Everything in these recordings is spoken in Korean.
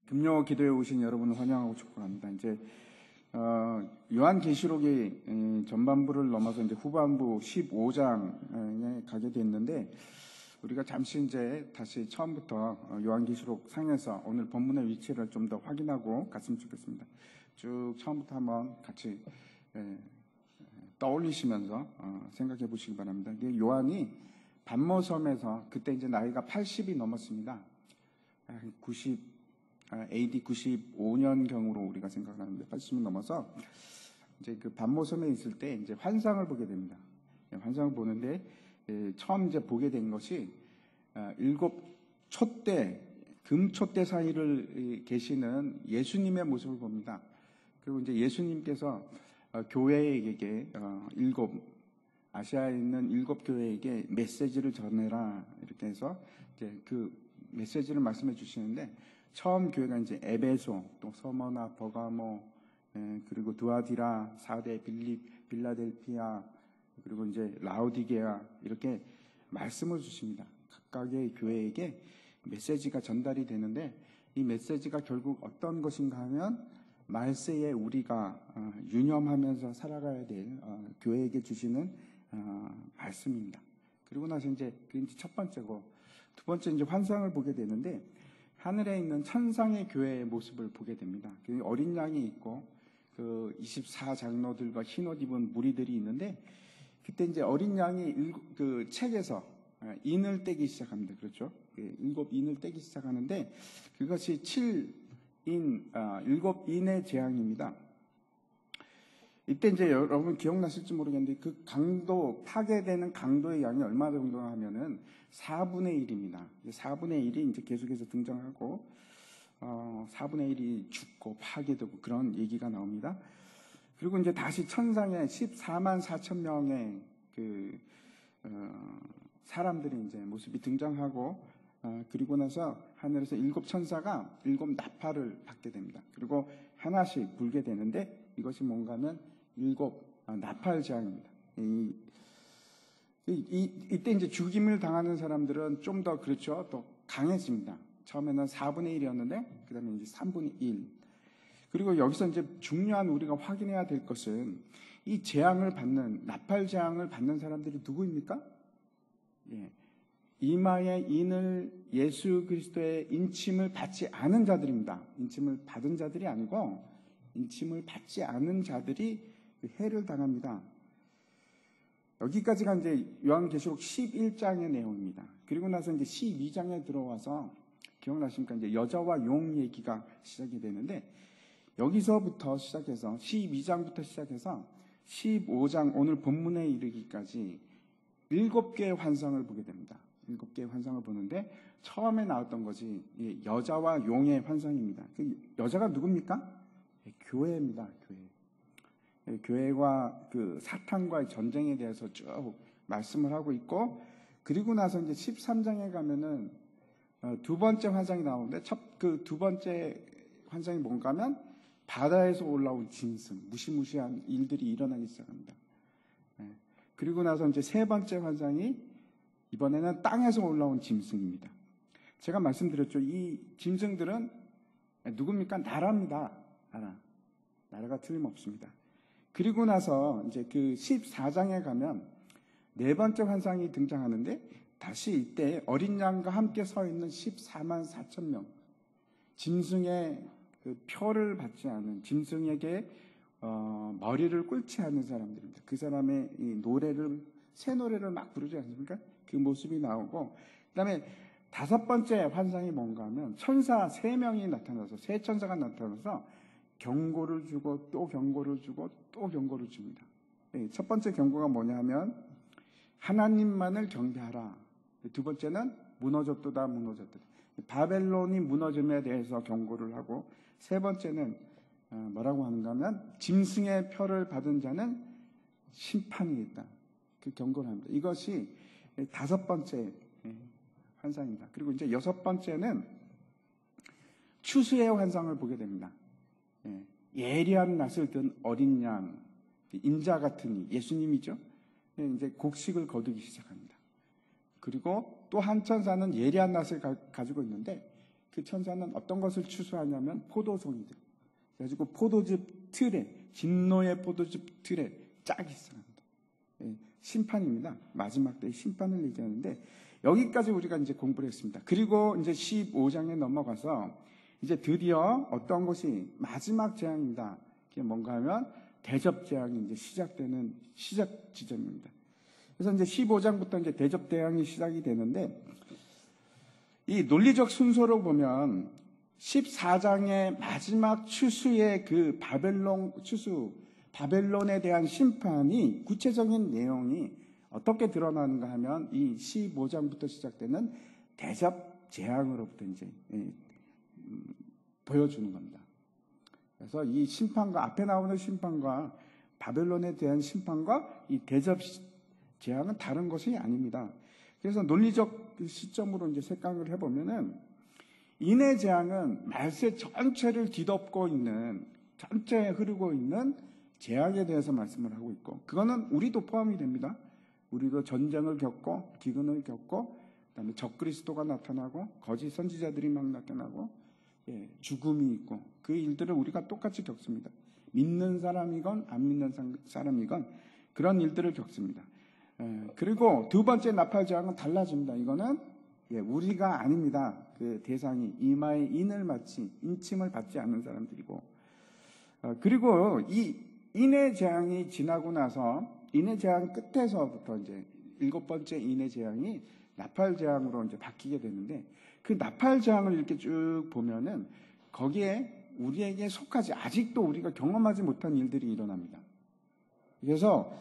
금요 기도에 오신 여러분을 환영하고 축복합니다. 이제 요한계시록의 전반부를 넘어서 이제 후반부 15장에 가게 됐는데, 우리가 잠시 이제 다시 처음부터 요한계시록 상에서 오늘 본문의 위치를 좀 더 확인하고 갔으면 좋겠습니다. 쭉 처음부터 한번 같이 떠올리시면서 생각해 보시기 바랍니다. 요한이 반모섬에서, 그때 이제 나이가 80이 넘었습니다. AD 95년경으로 우리가 생각을 하는데 80이 넘어서 이제 그 반모섬에 있을 때 이제 환상을 보게 됩니다. 환상을 보는데 처음 이제 보게 된 것이 7 촛대, 금촛대 사이를 계시는 예수님의 모습을 봅니다. 그리고 이제 예수님께서 교회에게 아시아에 있는 7 교회에게 메시지를 전해라, 이렇게 해서 이제 그 메시지를 말씀해 주시는데, 처음 교회가 이제 에베소, 또 서머나, 버가모, 그리고 두아디라, 사대, 빌립, 빌라델피아, 그리고 이제 라오디게아, 이렇게 말씀을 주십니다. 각각의 교회에게 메시지가 전달이 되는데, 이 메시지가 결국 어떤 것인가 하면 말세에 우리가 유념하면서 살아가야 될 교회에게 주시는 말씀입니다. 그리고 나서 이제 그게 첫 번째고, 두 번째 이제 환상을 보게 되는데, 하늘에 있는 천상의 교회의 모습을 보게 됩니다. 그 어린 양이 있고 그 24장로들과 흰옷 입은 무리들이 있는데, 그때 이제 어린 양이 그 책에서 인을 떼기 시작합니다. 그렇죠? 7 인을 떼기 시작하는데, 그것이 7인의 재앙입니다. 이때 이제 여러분 기억나실지 모르겠는데, 그 강도, 파괴되는 강도의 양이 얼마 정도 하면은 4분의 1입니다. 4분의 1이 이제 계속해서 등장하고, 4분의 1이 죽고 파괴되고 그런 얘기가 나옵니다. 그리고 이제 다시 천상에 14만 4천 명의 그 사람들이 이제 모습이 등장하고, 그리고 나서 하늘에서 7 천사가 7 나팔을 받게 됩니다. 그리고 하나씩 불게 되는데, 이것이 뭔가는 7 나팔 재앙입니다. 이때 이제 죽임을 당하는 사람들은 좀 더, 그렇죠, 또 강해집니다. 처음에는 4분의 1이었는데 그 다음에 이제 3분의 1. 그리고 여기서 이제 중요한 우리가 확인해야 될 것은, 이 재앙을 받는, 나팔 재앙을 받는 사람들이 누구입니까? 이마에 인을, 예수 그리스도의 인침을 받지 않은 자들입니다. 인침을 받은 자들이 아니고 인침을 받지 않은 자들이 해를 당합니다. 여기까지가 이제 요한계시록 11장의 내용입니다. 그리고 나서 이제 12장에 들어와서, 기억나십니까? 이제 여자와 용 얘기가 시작이 되는데, 여기서부터 시작해서 12장부터 시작해서 15장 오늘 본문에 이르기까지 7개의 환상을 보게 됩니다. 7개의 환상을 보는데, 처음에 나왔던 것이 여자와 용의 환상입니다. 그 여자가 누굽니까? 교회입니다. 교회와 그 사탄과의 전쟁에 대해서 쭉 말씀을 하고 있고, 그리고 나서 이제 13장에 가면은 두 번째 환상이 나오는데, 그 두 번째 환상이 뭔가 하면 바다에서 올라온 짐승, 무시무시한 일들이 일어나기 시작합니다. 그리고 나서 이제 세 번째 환상이 이번에는 땅에서 올라온 짐승입니다. 제가 말씀드렸죠. 이 짐승들은 누굽니까? 나라입니다. 나라가 틀림없습니다. 그리고 나서 이제 그 14장에 가면 네 번째 환상이 등장하는데, 다시 이때 어린 양과 함께 서 있는 14만 4천 명, 짐승의 그 표를 받지 않은, 짐승에게 머리를 꿇지 않는 사람들입니다. 그 사람의 이 새 노래를 막 부르지 않습니까? 그 모습이 나오고, 그다음에 다섯 번째 환상이 뭔가 하면 천사 3명이 나타나서, 세 천사가 나타나서 경고를 주고 또 경고를 주고 또 경고를 줍니다. 첫 번째 경고가 뭐냐 하면 하나님만을 경배하라. 두 번째는 무너졌도다. 바벨론이 무너짐에 대해서 경고를 하고, 세 번째는 뭐라고 하는가 하면 짐승의 표를 받은 자는 심판이 있다. 그 경고를 합니다. 이것이 다섯 번째 환상입니다. 그리고 이제 여섯 번째는 추수의 환상을 보게 됩니다. 예리한 낫을 든 어린 양, 인자 같은 이, 예수님이죠. 이제 곡식을 거두기 시작합니다. 그리고 또 한 천사는 예리한 낫을 가지고 있는데, 그 천사는 어떤 것을 추수하냐면 포도송이들. 그래가지고 포도즙 틀에, 진노의 포도즙 틀에 짝이 있습니다. 심판입니다. 마지막 때의 심판을 얘기하는데 여기까지 우리가 이제 공부를 했습니다. 그리고 이제 15장에 넘어가서 이제 드디어 어떤 것이 마지막 재앙입니다. 그게 뭔가 하면 대접 재앙이 이제 시작되는 시작 지점입니다. 그래서 이제 15장부터 이제 대접 재앙이 시작이 되는데 이 논리적 순서로 보면 14장의 마지막 추수의 그 바벨론에 대한 심판이 구체적인 내용이 어떻게 드러나는가 하면 이 15장부터 시작되는 대접 재앙으로부터 이제 보여주는 겁니다. 그래서 이 심판과 앞에 나오는 심판과 바벨론에 대한 심판과 이 대접 재앙은 다른 것이 아닙니다. 그래서 논리적 시점으로 이제 생각을 해보면은 인해 재앙은 말세 전체를 뒤덮고 있는 전체에 흐르고 있는 재앙에 대해서 말씀을 하고 있고 그거는 우리도 포함이 됩니다. 우리도 전쟁을 겪고 기근을 겪고 그다음에 적그리스도가 나타나고 거짓 선지자들이 막 나타나고 죽음이 있고 그 일들을 우리가 똑같이 겪습니다. 믿는 사람이건 안 믿는 사람이건 그런 일들을 겪습니다. 그리고 두 번째 나팔 재앙은 달라집니다. 이거는 우리가 아닙니다. 그 대상이 이마에 인침을 받지 않는 사람들이고 그리고 이 인해 재앙이 지나고 나서 인해 재앙 끝에서부터 이제 7번째 인해 재앙이 나팔 재앙으로 이제 바뀌게 되는데 그 나팔 재앙을 이렇게 쭉 보면은 거기에 우리에게 속하지 아직도 우리가 경험하지 못한 일들이 일어납니다. 그래서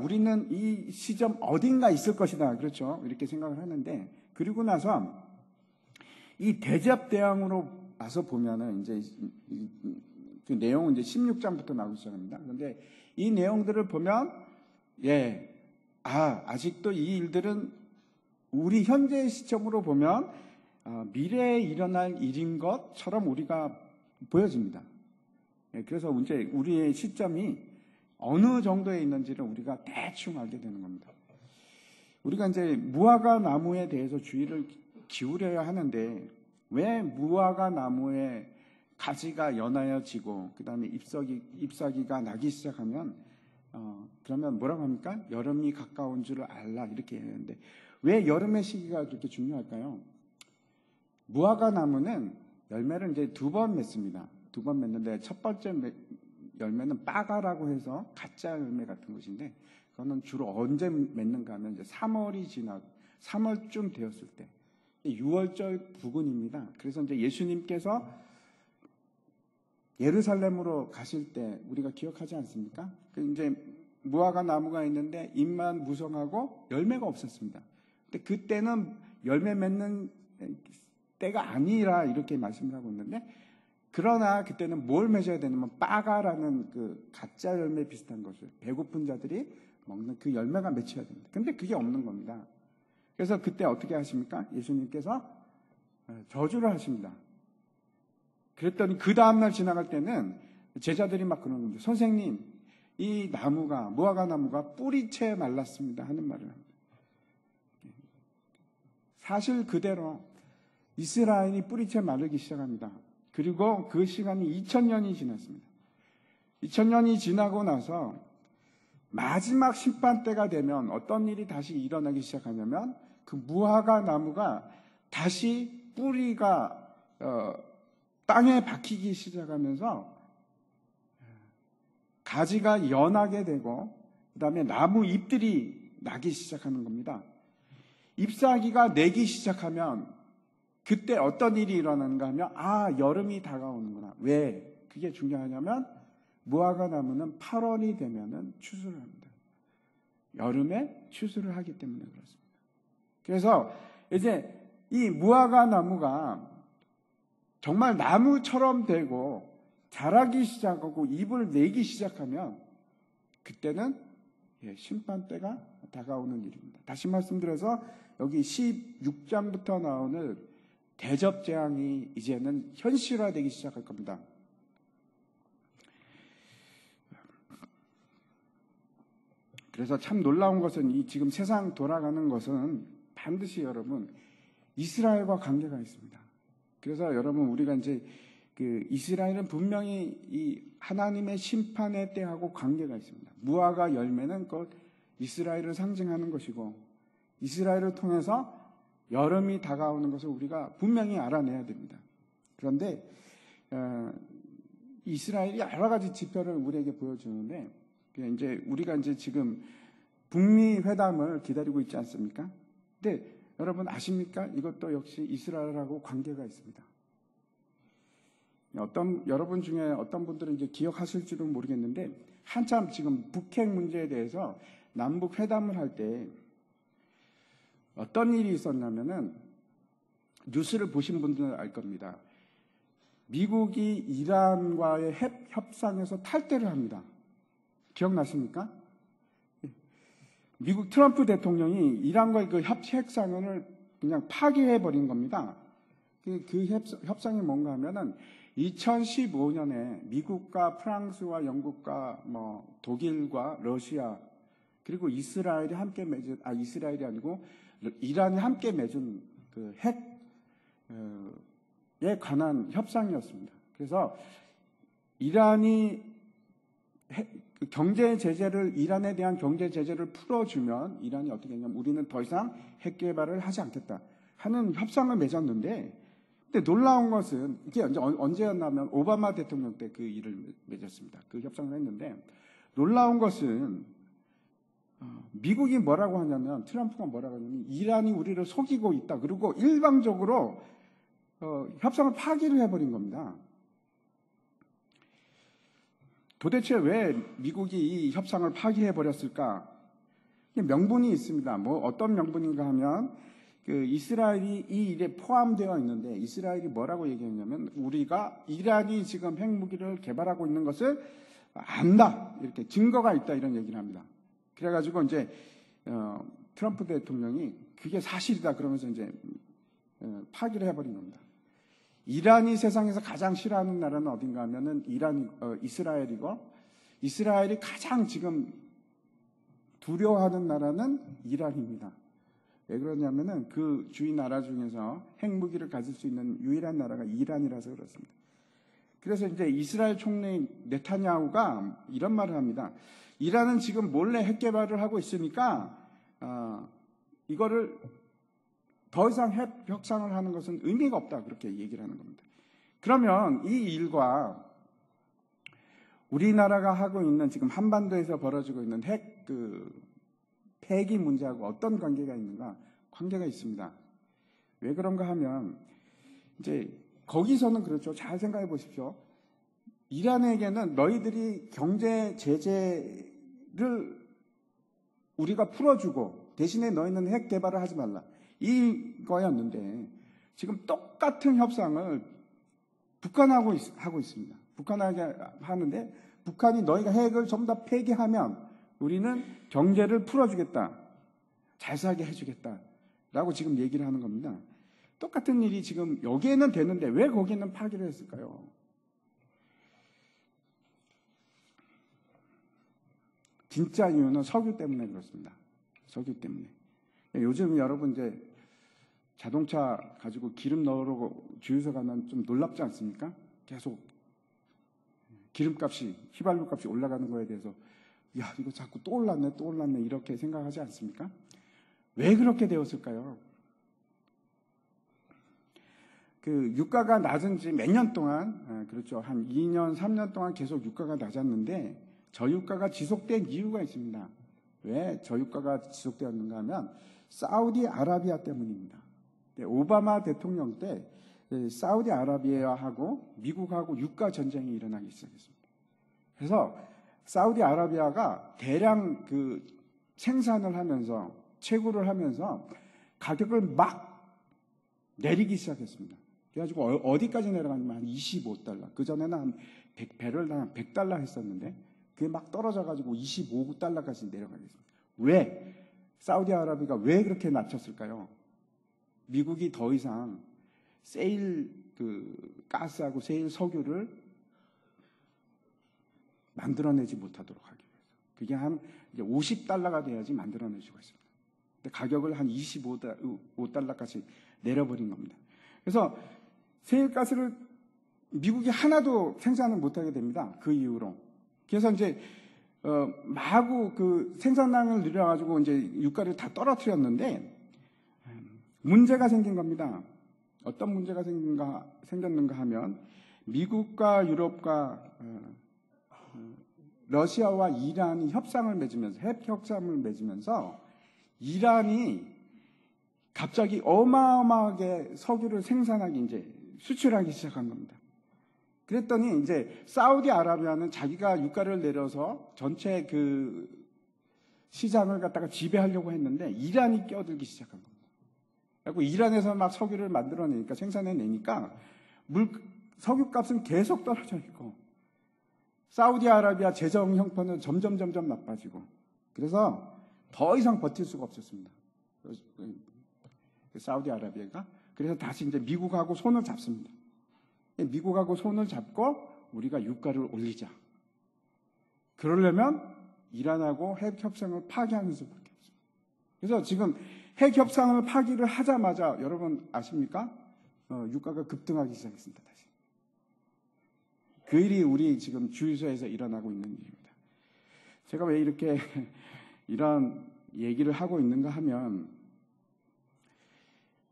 우리는 이 시점 어딘가 있을 것이다. 그렇죠? 이렇게 생각을 하는데 그리고 나서 이 대접 대항으로 와서 보면은 이제 그 내용은 이제 16장부터 나오기 시작합니다. 그런데 이 내용들을 보면 아직도 이 일들은 우리 현재의 시점으로 보면 미래에 일어날 일인 것처럼 우리가 보여집니다. 그래서 이제 우리의 시점이 어느 정도에 있는지를 우리가 대충 알게 되는 겁니다. 우리가 이제 무화과 나무에 대해서 주의를 기울여야 하는데 왜 무화과 나무에 가지가 연하여지고 그 다음에 잎사귀가 나기 시작하면 그러면 뭐라고 합니까? 여름이 가까운 줄을 알라 이렇게 했는데 왜 여름의 시기가 그렇게 중요할까요? 무화과 나무는 열매를 이제 2번 맺습니다. 2번 맺는데 첫 번째 열매는 빠가라고 해서 가짜 열매 같은 것인데 그거는 주로 언제 맺는가 하면 이제 3월이 지나고 3월쯤 되었을 때 6월절 부근입니다. 그래서 이제 예수님께서 예루살렘으로 가실 때 우리가 기억하지 않습니까? 그 이제 무화과 나무가 있는데 잎만 무성하고 열매가 없었습니다. 근데 그때는 열매 맺는 때가 아니라 이렇게 말씀을 하고 있는데 그러나 그때는 뭘 맺어야 되냐면 빠가라는 그 가짜 열매 비슷한 것을 배고픈 자들이 먹는 그 열매가 맺혀야 됩니다. 근데 그게 없는 겁니다. 그래서 그때 어떻게 하십니까? 예수님께서 저주를 하십니다. 그랬더니 그 다음날 지나갈 때는 제자들이 막 그러는 겁니다. 선생님, 이 나무가 무화과 나무가 뿌리채 말랐습니다 하는 말을 합니다. 사실 그대로 이스라엘이 뿌리채 마르기 시작합니다. 그리고 그 시간이 2000년이 지났습니다. 2000년이 지나고 나서 마지막 심판 때가 되면 어떤 일이 다시 일어나기 시작하냐면 그 무화과 나무가 다시 뿌리가 땅에 박히기 시작하면서 가지가 연하게 되고 그 다음에 나무 잎들이 나기 시작하는 겁니다. 잎사귀가 내기 시작하면 그때 어떤 일이 일어나는가 하면 여름이 다가오는구나. 왜? 그게 중요하냐면 무화과 나무는 8월이 되면은 추수를 합니다. 여름에 추수를 하기 때문에 그렇습니다. 그래서 이제 이 무화과 나무가 정말 나무처럼 되고 자라기 시작하고 잎을 내기 시작하면 그때는 심판 때가 다가오는 일입니다. 다시 말씀드려서 여기 16장부터 나오는 대접 재앙이 이제는 현실화되기 시작할 겁니다. 그래서 참 놀라운 것은 이 지금 세상 돌아가는 것은 반드시 여러분 이스라엘과 관계가 있습니다. 그래서 여러분 우리가 이제 그 이스라엘은 분명히 이 하나님의 심판의 때하고 관계가 있습니다. 무화과 열매는 곧 이스라엘을 상징하는 것이고 이스라엘을 통해서 여름이 다가오는 것을 우리가 분명히 알아내야 됩니다. 그런데 이스라엘이 여러 가지 지표를 우리에게 보여주는데 이제 우리가 이제 지금 북미 회담을 기다리고 있지 않습니까? 근데 여러분 아십니까? 이것도 역시 이스라엘하고 관계가 있습니다. 여러분 중에 어떤 분들은 이제 기억하실지도 모르겠는데 한참 지금 북핵 문제에 대해서 남북 회담을 할 때 어떤 일이 있었냐면은 뉴스를 보신 분들은 알 겁니다. 미국이 이란과의 협상에서 탈퇴를 합니다. 기억나십니까? 미국 트럼프 대통령이 이란과의 그 협상을 그냥 파기해버린 겁니다. 그 협상이 뭔가 하면은 2015년에 미국과 프랑스와 영국과 독일과 러시아 그리고 이스라엘이 함께 맺은 이스라엘이 아니고 이란이 함께 맺은 그 핵에 관한 협상이었습니다. 그래서 이란이 경제 제재를 이란에 대한 경제 제재를 풀어주면 이란이 어떻게 했냐면 우리는 더 이상 핵 개발을 하지 않겠다 하는 협상을 맺었는데 근데 놀라운 것은 이게 언제였냐면 오바마 대통령 때 그 일을 맺었습니다. 그 협상을 했는데 놀라운 것은 미국이 뭐라고 하냐면 트럼프가 뭐라고 하냐면 이란이 우리를 속이고 있다. 그리고 일방적으로 협상을 파기를 해버린 겁니다. 도대체 왜 미국이 이 협상을 파기해버렸을까? 명분이 있습니다. 어떤 명분인가 하면 그 이스라엘이 이 일에 포함되어 있는데 이스라엘이 뭐라고 얘기했냐면 우리가 이란이 지금 핵무기를 개발하고 있는 것을 안다. 이렇게 증거가 있다. 이런 얘기를 합니다. 그래가지고 이제 트럼프 대통령이 그게 사실이다. 그러면서 이제 파기를 해버린 겁니다. 이란이 세상에서 가장 싫어하는 나라는 어딘가 하면은 이스라엘이고 이스라엘이 가장 지금 두려워하는 나라는 이란입니다. 왜 그러냐면은 그 주위 나라 중에서 핵무기를 가질 수 있는 유일한 나라가 이란이라서 그렇습니다. 그래서 이제 이스라엘 총리 네타냐후가 이런 말을 합니다. 이란은 지금 몰래 핵 개발을 하고 있으니까 이거를 더 이상 핵 협상을 하는 것은 의미가 없다. 그렇게 얘기를 하는 겁니다. 그러면 이 일과 우리나라가 하고 있는 지금 한반도에서 벌어지고 있는 폐기 문제하고 어떤 관계가 있는가? 관계가 있습니다. 왜 그런가 하면 이제 거기서는 그렇죠. 잘 생각해 보십시오. 이란에게는 너희들이 경제 제재를 우리가 풀어주고 대신에 너희는 핵 개발을 하지 말라. 이거였는데 지금 똑같은 협상을 북한하고 하고 있습니다. 북한하게 하는데 북한이 너희가 핵을 전부 다 폐기하면 우리는 경제를 풀어주겠다. 잘 살게 해주겠다. 라고 지금 얘기를 하는 겁니다. 똑같은 일이 지금 여기에는 되는데 왜 거기는 파기를 했을까요? 진짜 이유는 석유 때문에 그렇습니다. 석유 때문에. 요즘 여러분 이제 자동차 가지고 기름 넣으러 주유소 가면 좀 놀랍지 않습니까? 계속 기름값이, 휘발유값이 올라가는 거에 대해서 야, 이거 자꾸 또 올랐네 이렇게 생각하지 않습니까? 왜 그렇게 되었을까요? 그 유가가 낮은 지 몇 년 동안, 그렇죠. 한 2년, 3년 동안 계속 유가가 낮았는데 저유가가 지속된 이유가 있습니다. 왜 저유가가 지속되었는가 하면 사우디아라비아 때문입니다. 오바마 대통령 때 사우디아라비아하고 미국하고 유가 전쟁이 일어나기 시작했습니다. 그래서 사우디아라비아가 대량 그 생산을 하면서 채굴을 하면서 가격을 막 내리기 시작했습니다. 그래가지고 어디까지 내려갔냐면 한 25달러. 그전에는 한 100배럴 한 100달러 했었는데 그게 막 떨어져가지고 25달러까지 내려가겠습니다. 왜? 사우디아라비아가 왜 그렇게 낮췄을까요? 미국이 더 이상 세일 가스하고 세일 석유를 만들어내지 못하도록 하기 위해서. 그게 한 이제 50달러가 돼야지 만들어낼 수가 있습니다. 근데 가격을 한 25달러까지 내려버린 겁니다. 그래서 세일가스를 미국이 하나도 생산을 못하게 됩니다. 그 이후로. 그래서 이제 마구 그 생산량을 늘려가지고 이제 유가를 다 떨어뜨렸는데 문제가 생긴 겁니다. 어떤 문제가 생겼는가 하면 미국과 유럽과 러시아와 이란이 협상을 맺으면서 핵 협상을 맺으면서 이란이 갑자기 어마어마하게 석유를 생산하기 이제 수출하기 시작한 겁니다. 그랬더니 이제 사우디아라비아는 자기가 유가를 내려서 전체 그 시장을 갖다가 지배하려고 했는데 이란이 끼어들기 시작한 겁니다. 그리고 이란에서 막 석유를 만들어내니까 생산해내니까 석유값은 계속 떨어져 있고 사우디아라비아 재정 형편은 점점 나빠지고 그래서 더 이상 버틸 수가 없었습니다. 사우디아라비아가 그래서 다시 이제 미국하고 손을 잡습니다. 미국하고 손을 잡고 우리가 유가를 올리자. 그러려면 이란하고 핵 협상을 파기하는 수밖에 없습니다. 그래서 지금 핵 협상을 파기를 하자마자 여러분 아십니까? 유가가 급등하기 시작했습니다. 다시. 그 일이 우리 지금 주유소에서 일어나고 있는 일입니다. 제가 왜 이렇게 이런 얘기를 하고 있는가 하면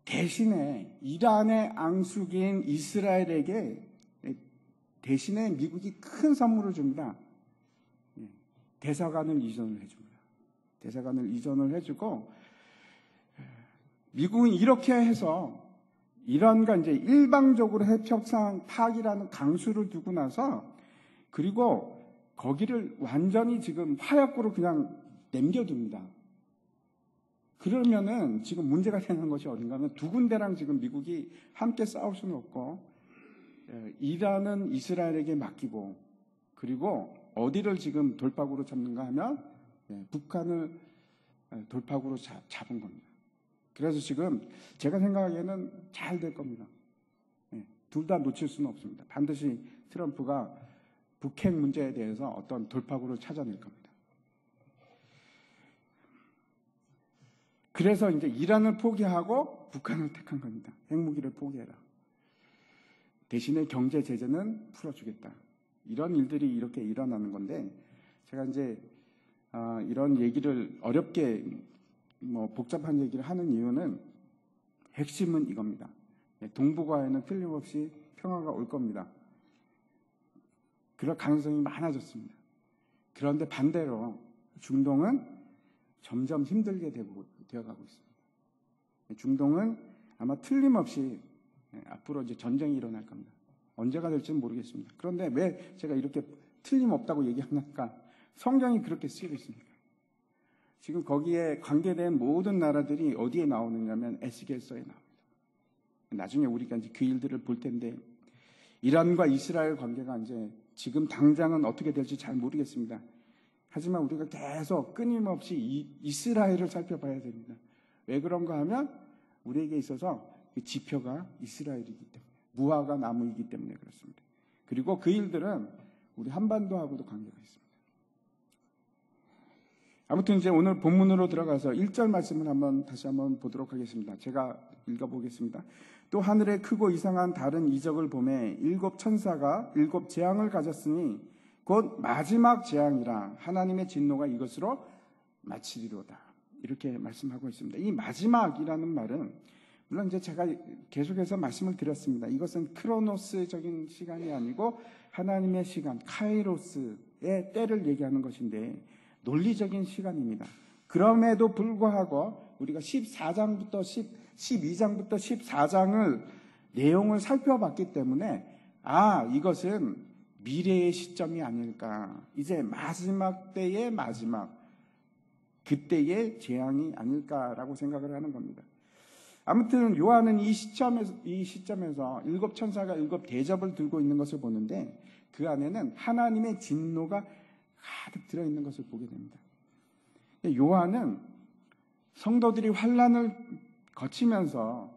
대신에 이란의 앙숙인 이스라엘에게 대신에 미국이 큰 선물을 줍니다. 대사관을 이전을 해줍니다. 대사관을 이전을 해주고 미국은 이렇게 해서 이란과 이제 일방적으로 핵 협상 파기라는 강수를 두고 나서 그리고 거기를 완전히 지금 화약고로 그냥 남겨둡니다. 그러면은 지금 문제가 되는 것이 어딘가 하면 두 군데랑 지금 미국이 함께 싸울 수는 없고 이란은 이스라엘에게 맡기고 그리고 어디를 지금 돌파구로 잡는가 하면 북한을 돌파구로 잡은 겁니다. 그래서 지금 제가 생각하기에는 잘 될 겁니다. 둘 다 놓칠 수는 없습니다. 반드시 트럼프가 북핵 문제에 대해서 어떤 돌파구를 찾아낼 겁니다. 그래서 이제 이란을 포기하고 북한을 택한 겁니다. 핵무기를 포기해라. 대신에 경제 제재는 풀어주겠다. 이런 일들이 이렇게 일어나는 건데 제가 이제 이런 얘기를 어렵게 복잡한 얘기를 하는 이유는 핵심은 이겁니다. 동북아에는 틀림없이 평화가 올 겁니다. 그럴 가능성이 많아졌습니다. 그런데 반대로 중동은 점점 힘들게 되어가고 있습니다. 중동은 아마 틀림없이 앞으로 이제 전쟁이 일어날 겁니다. 언제가 될지는 모르겠습니다. 그런데 왜 제가 이렇게 틀림없다고 얘기하니까 성경이 그렇게 쓰여 있습니다. 지금 거기에 관계된 모든 나라들이 어디에 나오느냐면 에스겔서에 나옵니다. 나중에 우리가 이제 그 일들을 볼 텐데 이란과 이스라엘 관계가 이제 지금 당장은 어떻게 될지 잘 모르겠습니다. 하지만 우리가 계속 끊임없이 이스라엘을 살펴봐야 됩니다. 왜 그런가 하면 우리에게 있어서 그 지표가 이스라엘이기 때문에 무화과 나무이기 때문에 그렇습니다. 그리고 그 일들은 우리 한반도하고도 관계가 있습니다. 아무튼 이제 오늘 본문으로 들어가서 1절 말씀을 다시 한번 보도록 하겠습니다. 제가 읽어보겠습니다. 또 하늘에 크고 이상한 다른 이적을 보매 7 천사가 7 재앙을 가졌으니 곧 마지막 재앙이라 하나님의 진노가 이것으로 마치리로다. 이렇게 말씀하고 있습니다. 이 마지막이라는 말은 물론 이제 제가 계속해서 말씀을 드렸습니다. 이것은 크로노스적인 시간이 아니고 하나님의 시간, 카이로스의 때를 얘기하는 것인데 논리적인 시간입니다. 그럼에도 불구하고 우리가 12장부터 14장을 내용을 살펴봤기 때문에 이것은 미래의 시점이 아닐까. 이제 마지막 때의 마지막, 그때의 재앙이 아닐까라고 생각을 하는 겁니다. 아무튼 요한은 이 시점에서 7 천사가 7 대접을 들고 있는 것을 보는데 그 안에는 하나님의 진노가 가득 들어있는 것을 보게 됩니다. 요한은 성도들이 환난을 거치면서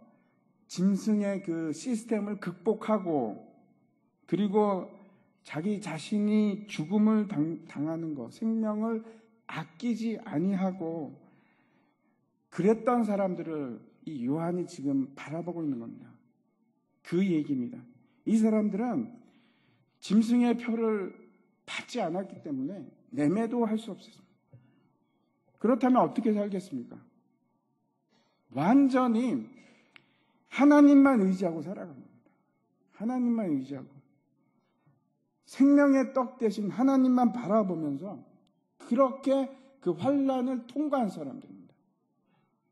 짐승의 그 시스템을 극복하고 그리고 자기 자신이 죽음을 당하는 것, 생명을 아끼지 아니하고 그랬던 사람들을 이 요한이 지금 바라보고 있는 겁니다. 그 얘기입니다. 이 사람들은 짐승의 표를 받지 않았기 때문에 매매도 할 수 없었습니다. 그렇다면 어떻게 살겠습니까? 완전히 하나님만 의지하고 살아갑니다. 하나님만 의지하고 생명의 떡 대신 하나님만 바라보면서 그렇게 그 환난을 통과한 사람들입니다.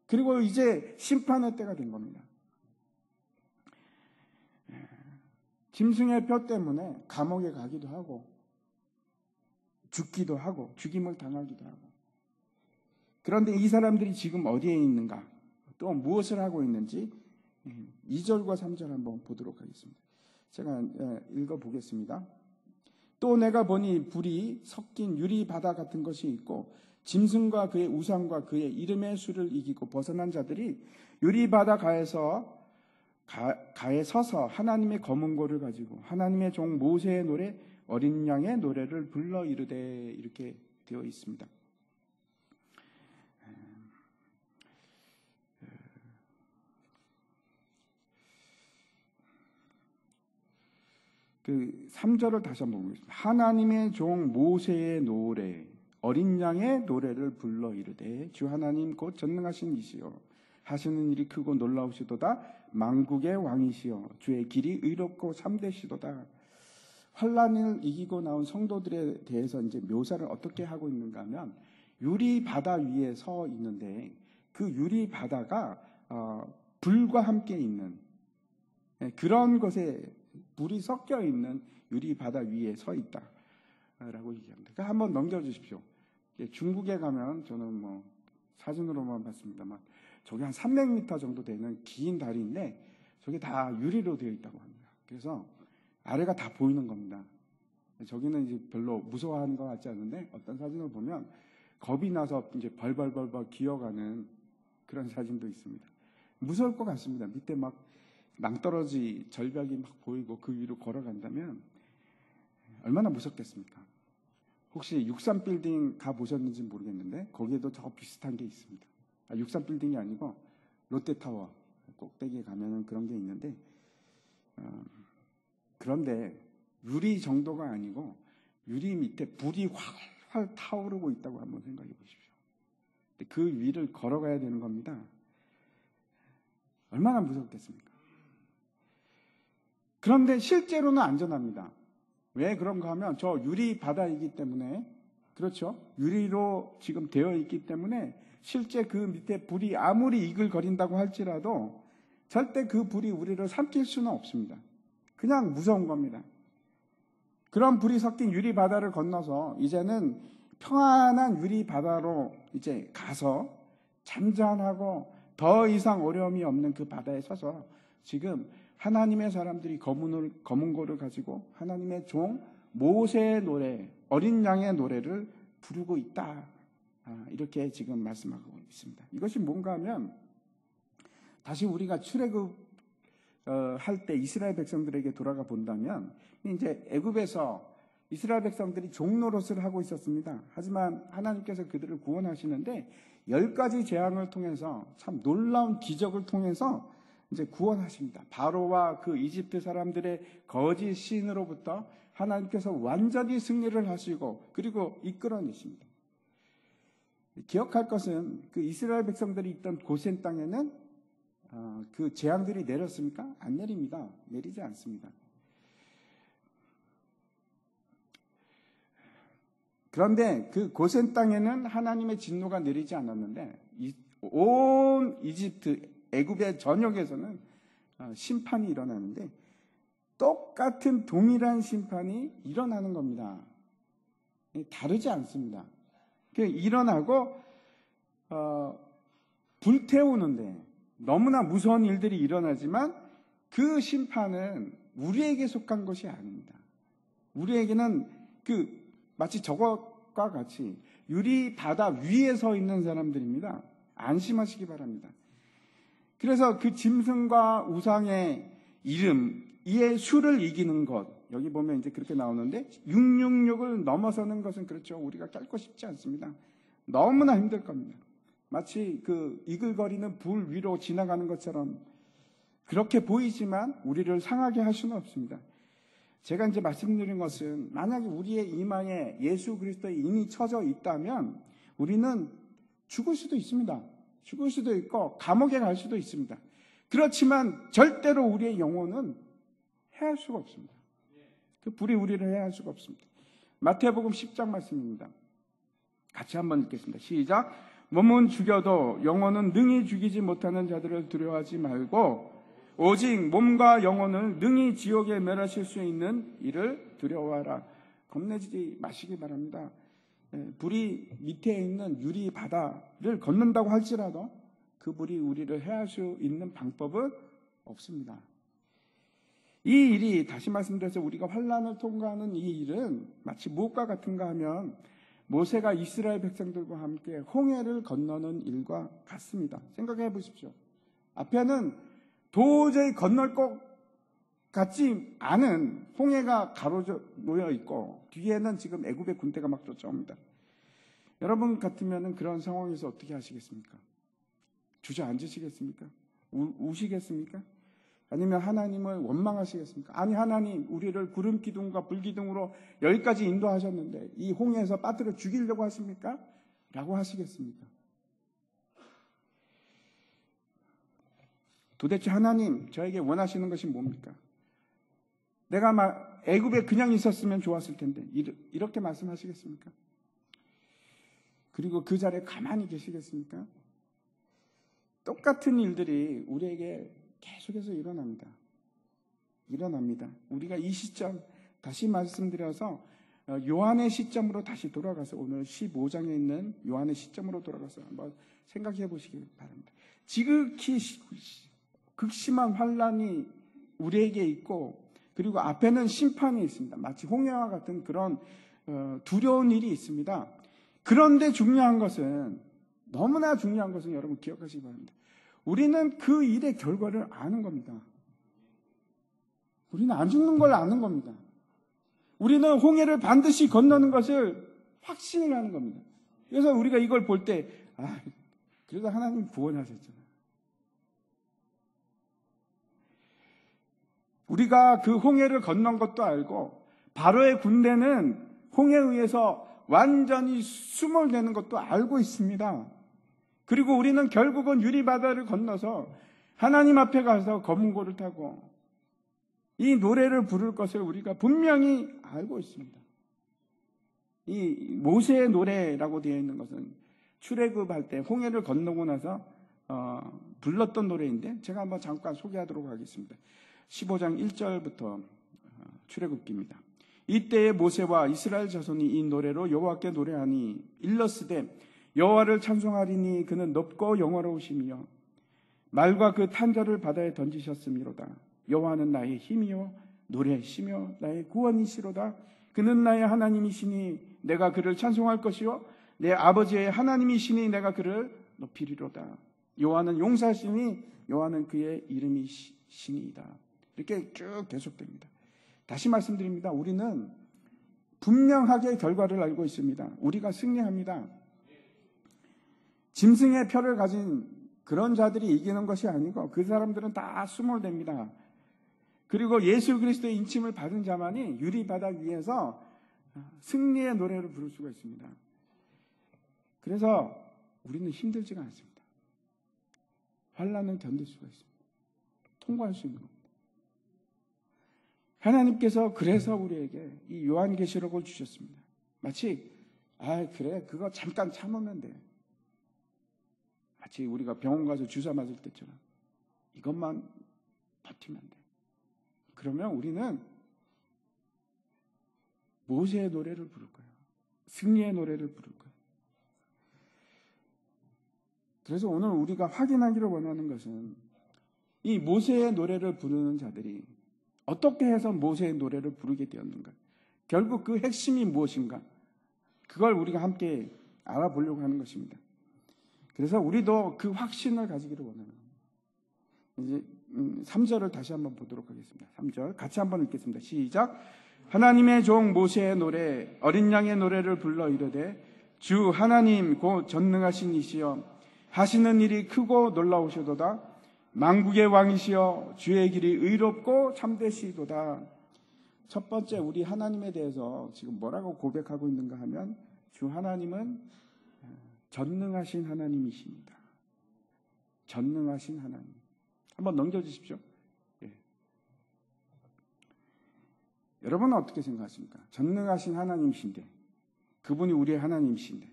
그리고 이제 심판의 때가 된 겁니다. 짐승의 뼈 때문에 감옥에 가기도 하고 죽기도 하고 죽임을 당하기도 하고. 그런데 이 사람들이 지금 어디에 있는가, 또 무엇을 하고 있는지 2절과 3절 한번 보도록 하겠습니다. 제가 읽어보겠습니다. 또 내가 보니 불이 섞인 유리 바다 같은 것이 있고 짐승과 그의 우상과 그의 이름의 수를 이기고 벗어난 자들이 유리 바다 가에 서서 하나님의 검은고를 가지고 하나님의 종 모세의 노래 어린 양의 노래를 불러 이르되, 이렇게 되어 있습니다. 그 3절을 다시 한번 보겠습니다. 하나님의 종 모세의 노래 어린 양의 노래를 불러 이르되 주 하나님 곧 전능하신 이시여 하시는 일이 크고 놀라우시도다. 만국의 왕이시여 주의 길이 의롭고 참되시도다. 환난을 이기고 나온 성도들에 대해서 이제 묘사를 어떻게 하고 있는가 하면 유리 바다 위에 서 있는데 그 유리 바다가 불과 함께 있는 그런 것에 불이 섞여 있는 유리 바다 위에 서 있다라고 얘기합니다. 그러니까 한번 넘겨주십시오. 중국에 가면 저는 뭐 사진으로만 봤습니다만 저기 한 300m 정도 되는 긴 다리인데 저게 다 유리로 되어 있다고 합니다. 그래서 아래가 다 보이는 겁니다. 저기는 이제 별로 무서워하는 것 같지 않은데 어떤 사진을 보면 겁이 나서 이제 벌벌벌벌 기어가는 그런 사진도 있습니다. 무서울 것 같습니다. 밑에 막 낭떠러지 절벽이 막 보이고 그 위로 걸어간다면 얼마나 무섭겠습니까? 혹시 63빌딩 가보셨는지 모르겠는데 거기에도 저 비슷한 게 있습니다. 63빌딩이 아니고 롯데타워 꼭대기에 가면은 그런 게 있는데 그런데 유리 정도가 아니고 유리 밑에 불이 활활 타오르고 있다고 한번 생각해 보십시오. 그 위를 걸어가야 되는 겁니다. 얼마나 무섭겠습니까? 그런데 실제로는 안전합니다. 왜 그런가 하면 저 유리 바다이기 때문에, 그렇죠? 유리로 지금 되어 있기 때문에 실제 그 밑에 불이 아무리 이글거린다고 할지라도 절대 그 불이 우리를 삼킬 수는 없습니다. 그냥 무서운 겁니다. 그런 불이 섞인 유리 바다를 건너서 이제는 평안한 유리 바다로 이제 가서 잔잔하고 더 이상 어려움이 없는 그 바다에 서서 지금 하나님의 사람들이 검은고를 가지고 하나님의 종 모세의 노래, 어린 양의 노래를 부르고 있다. 이렇게 지금 말씀하고 있습니다. 이것이 뭔가 하면 다시 우리가 출애굽 할 때 이스라엘 백성들에게 돌아가 본다면 이제 애굽에서 이스라엘 백성들이 종노릇을 하고 있었습니다. 하지만 하나님께서 그들을 구원하시는데 10가지 재앙을 통해서 참 놀라운 기적을 통해서 이제 구원하십니다. 바로와 그 이집트 사람들의 거짓 신으로부터 하나님께서 완전히 승리를 하시고 그리고 이끌어내십니다. 기억할 것은 그 이스라엘 백성들이 있던 고센 땅에는 그 재앙들이 내렸습니까? 안 내립니다. 내리지 않습니다. 그런데 그 고센 땅에는 하나님의 진노가 내리지 않았는데 온 이집트, 애굽의 전역에서는 심판이 일어나는데 똑같은 동일한 심판이 일어나는 겁니다. 다르지 않습니다. 일어나고 불태우는데 너무나 무서운 일들이 일어나지만 그 심판은 우리에게 속한 것이 아닙니다. 우리에게는 마치 저것과 같이 유리 바다 위에 서 있는 사람들입니다. 안심하시기 바랍니다. 그래서 그 짐승과 우상의 이름, 이의 수를 이기는 것, 여기 보면 이제 그렇게 나오는데 666을 넘어서는 것은 그렇죠. 우리가 결코 쉽지 않습니다. 너무나 힘들 겁니다. 마치 그 이글거리는 불 위로 지나가는 것처럼 그렇게 보이지만 우리를 상하게 할 수는 없습니다. 제가 이제 말씀드린 것은 만약에 우리의 이마에 예수 그리스도의 인이 쳐져 있다면 우리는 죽을 수도 있습니다. 죽을 수도 있고 감옥에 갈 수도 있습니다. 그렇지만 절대로 우리의 영혼은 해할 수가 없습니다. 그 불이 우리를 해할 수가 없습니다. 마태복음 10장 말씀입니다. 같이 한번 읽겠습니다. 시작. 몸은 죽여도 영혼은 능히 죽이지 못하는 자들을 두려워하지 말고 오직 몸과 영혼을 능히 지옥에 멸하실 수 있는 이를 두려워하라. 겁내지 마시기 바랍니다. 불이 밑에 있는 유리 바다를 걷는다고 할지라도 그 불이 우리를 해할 수 있는 방법은 없습니다. 이 일이 다시 말씀드려서 우리가 환난을 통과하는 이 일은 마치 무엇과 같은가 하면 모세가 이스라엘 백성들과 함께 홍해를 건너는 일과 같습니다. 생각해 보십시오. 앞에는 도저히 건널 것 같지 않은 홍해가 가로져 놓여 있고 뒤에는 지금 애굽의 군대가 막 쫓아옵니다. 여러분 같으면 그런 상황에서 어떻게 하시겠습니까? 주저앉으시겠습니까? 우시겠습니까? 아니면 하나님을 원망하시겠습니까? 아니 하나님 우리를 구름 기둥과 불 기둥으로 여기까지 인도하셨는데 이 홍해에서 빠뜨려 죽이려고 하십니까? 라고 하시겠습니까? 도대체 하나님 저에게 원하시는 것이 뭡니까? 내가 애굽에 그냥 있었으면 좋았을 텐데 이렇게 말씀하시겠습니까? 그리고 그 자리에 가만히 계시겠습니까? 똑같은 일들이 우리에게 계속해서 일어납니다. 우리가 이 시점 다시 말씀드려서 요한의 시점으로 다시 돌아가서 오늘 15장에 있는 요한의 시점으로 돌아가서 한번 생각해 보시기 바랍니다. 지극히 극심한 환란이 우리에게 있고 그리고 앞에는 심판이 있습니다. 마치 홍해와 같은 그런 두려운 일이 있습니다. 그런데 너무나 중요한 것은 여러분 기억하시기 바랍니다. 우리는 그 일의 결과를 아는 겁니다. 우리는 안 죽는 걸 아는 겁니다. 우리는 홍해를 반드시 건너는 것을 확신을 하는 겁니다. 그래서 우리가 이걸 볼 때 그래도 하나님 구원하셨잖아요. 우리가 그 홍해를 건넌 것도 알고 바로의 군대는 홍해에 의해서 완전히 수몰되는 것도 알고 있습니다. 그리고 우리는 결국은 유리바다를 건너서 하나님 앞에 가서 검은 고를 타고 이 노래를 부를 것을 우리가 분명히 알고 있습니다. 이 모세의 노래라고 되어 있는 것은 출애굽할 때 홍해를 건너고 나서 불렀던 노래인데 제가 한번 잠깐 소개하도록 하겠습니다. 15장 1절부터 출애굽기입니다. 이때에 모세와 이스라엘 자손이 이 노래로 여호와께 노래하니 일러스되 여호와를 찬송하리니 그는 높고 영화로우시며 말과 그 탄자를 바다에 던지셨음이로다. 여호와는 나의 힘이요 노래시며 나의 구원이시로다. 그는 나의 하나님이시니 내가 그를 찬송할 것이요 내 아버지의 하나님이시니 내가 그를 높이리로다. 여호와는 용사시니 여호와는 그의 이름이 신이다. 이렇게 쭉 계속됩니다. 다시 말씀드립니다. 우리는 분명하게 결과를 알고 있습니다. 우리가 승리합니다. 짐승의 표를 가진 그런 자들이 이기는 것이 아니고 그 사람들은 다 수몰됩니다. 그리고 예수 그리스도의 인침을 받은 자만이 유리바닥 위에서 승리의 노래를 부를 수가 있습니다. 그래서 우리는 힘들지가 않습니다. 환난을 견딜 수가 있습니다. 통과할 수 있는 겁니다. 하나님께서 그래서 우리에게 이 요한계시록을 주셨습니다. 마치 그래 그거 잠깐 참으면 돼. 마치 우리가 병원 가서 주사 맞을 때처럼 이것만 버티면 돼. 그러면 우리는 모세의 노래를 부를 거예요. 승리의 노래를 부를 거예요. 그래서 오늘 우리가 확인하기를 원하는 것은 이 모세의 노래를 부르는 자들이 어떻게 해서 모세의 노래를 부르게 되었는가? 결국 그 핵심이 무엇인가? 그걸 우리가 함께 알아보려고 하는 것입니다. 그래서 우리도 그 확신을 가지기를 원하는 겁니다. 이제 3절을 다시 한번 보도록 하겠습니다. 3절 같이 한번 읽겠습니다. 시작. 하나님의 종 모세의 노래 어린 양의 노래를 불러 이르되 주 하나님 곧 전능하신 이시여 하시는 일이 크고 놀라우시도다. 만국의 왕이시여 주의 길이 의롭고 참되시도다. 첫 번째, 우리 하나님에 대해서 지금 뭐라고 고백하고 있는가 하면 주 하나님은 전능하신 하나님이십니다. 전능하신 하나님. 한번 넘겨주십시오. 예. 여러분은 어떻게 생각하십니까? 전능하신 하나님이신데, 그분이 우리의 하나님이신데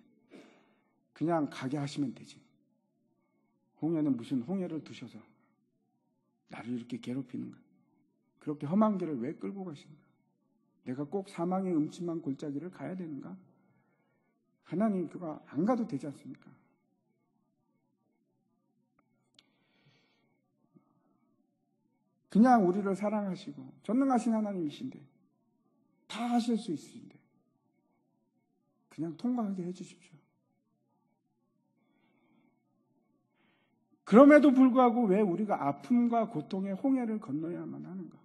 그냥 가게 하시면 되지. 홍해는 무슨 홍해를 두셔서 나를 이렇게 괴롭히는가? 그렇게 험한 길을 왜 끌고 가시는가? 내가 꼭 사망의 음침한 골짜기를 가야 되는가? 하나님 그거 안 가도 되지 않습니까? 그냥 우리를 사랑하시고 전능하신 하나님이신데 다 하실 수 있으신데 그냥 통과하게 해주십시오. 그럼에도 불구하고 왜 우리가 아픔과 고통의 홍해를 건너야만 하는가?